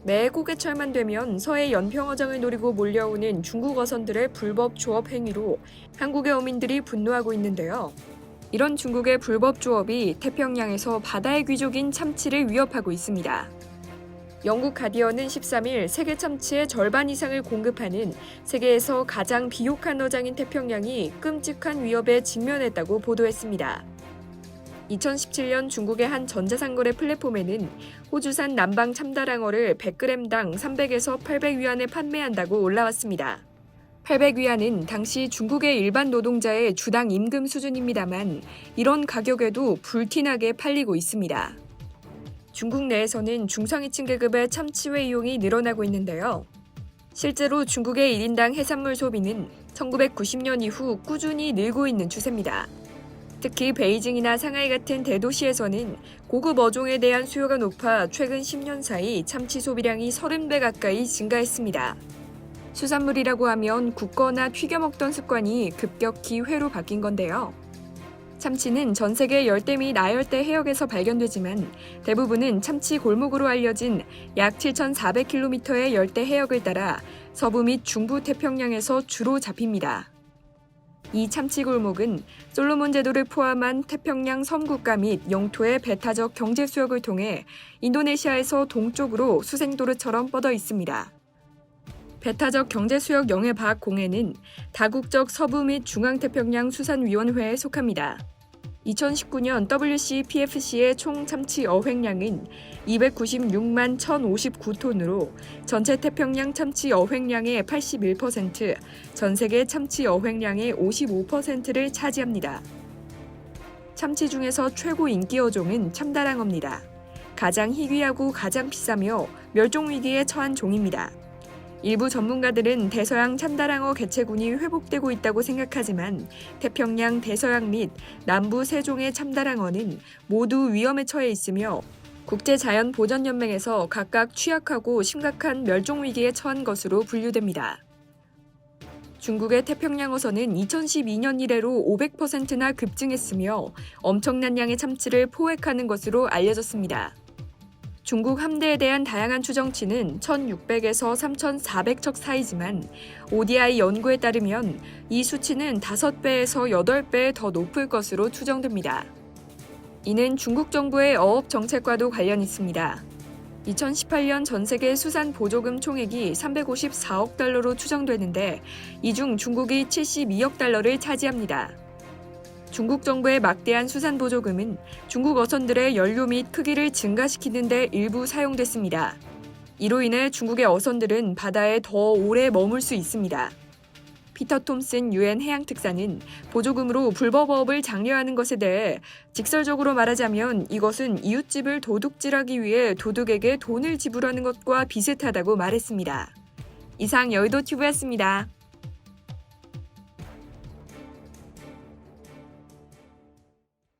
매 고개철만 되면 서해 연평어장을 노리고 몰려오는 중국 어선들의 불법 조업 행위로 한국의 어민들이 분노하고 있는데요. 이런 중국의 불법 조업이 태평양에서 바다의 귀족인 참치를 위협하고 있습니다. 영국 가디언은 13일 세계 참치의 절반 이상을 공급하는 세계에서 가장 비옥한 어장인 태평양이 끔찍한 위협에 직면했다고 보도했습니다. 2017년 중국의 한 전자상거래 플랫폼에는 호주산 남방 참다랑어를 100g당 300에서 800위안에 판매한다고 올라왔습니다. 800위안은 당시 중국의 일반 노동자의 주당 임금 수준입니다만 이런 가격에도 불티나게 팔리고 있습니다. 중국 내에서는 중상위층 계급의 참치회 이용이 늘어나고 있는데요. 실제로 중국의 1인당 해산물 소비는 1990년 이후 꾸준히 늘고 있는 추세입니다. 특히 베이징이나 상하이 같은 대도시에서는 고급 어종에 대한 수요가 높아 최근 10년 사이 참치 소비량이 30배 가까이 증가했습니다. 수산물이라고 하면 굽거나 튀겨 먹던 습관이 급격히 회로 바뀐 건데요. 참치는 전 세계 열대 및 아열대 해역에서 발견되지만 대부분은 참치 골목으로 알려진 약 7,400km의 열대 해역을 따라 서부 및 중부 태평양에서 주로 잡힙니다. 이 참치 골목은 솔로몬 제도를 포함한 태평양 섬국가 및 영토의 배타적 경제 수역을 통해 인도네시아에서 동쪽으로 수생도르처럼 뻗어 있습니다. 배타적 경제 수역 영해 바악 공해는 다국적 서부 및 중앙태평양 수산위원회에 속합니다. 2019년 WCPFC의 총 참치 어획량은 296만 1,059톤으로 전체 태평양 참치 어획량의 81%, 전 세계 참치 어획량의 55%를 차지합니다. 참치 중에서 최고 인기 어종은 참다랑어입니다. 가장 희귀하고 가장 비싸며 멸종위기에 처한 종입니다. 일부 전문가들은 대서양 참다랑어 개체군이 회복되고 있다고 생각하지만 태평양 대서양 및 남부 세종의 참다랑어는 모두 위험에 처해 있으며 국제자연보전연맹에서 각각 취약하고 심각한 멸종위기에 처한 것으로 분류됩니다. 중국의 태평양어선은 2012년 이래로 500%나 급증했으며 엄청난 양의 참치를 포획하는 것으로 알려졌습니다. 중국 함대에 대한 다양한 추정치는 1,600에서 3,400척 사이지만 ODI 연구에 따르면 이 수치는 5배에서 8배 더 높을 것으로 추정됩니다. 이는 중국 정부의 어업 정책과도 관련 있습니다. 2018년 전 세계 수산 보조금 총액이 354억 달러로 추정되는데 이 중 중국이 72억 달러를 차지합니다. 중국 정부의 막대한 수산 보조금은 중국 어선들의 연료 및 크기를 증가시키는 데 일부 사용됐습니다. 이로 인해 중국의 어선들은 바다에 더 오래 머물 수 있습니다. 피터 톰슨 유엔 해양특사는 보조금으로 불법 어업을 장려하는 것에 대해 직설적으로 말하자면 이것은 이웃집을 도둑질하기 위해 도둑에게 돈을 지불하는 것과 비슷하다고 말했습니다. 이상 여의도튜브였습니다.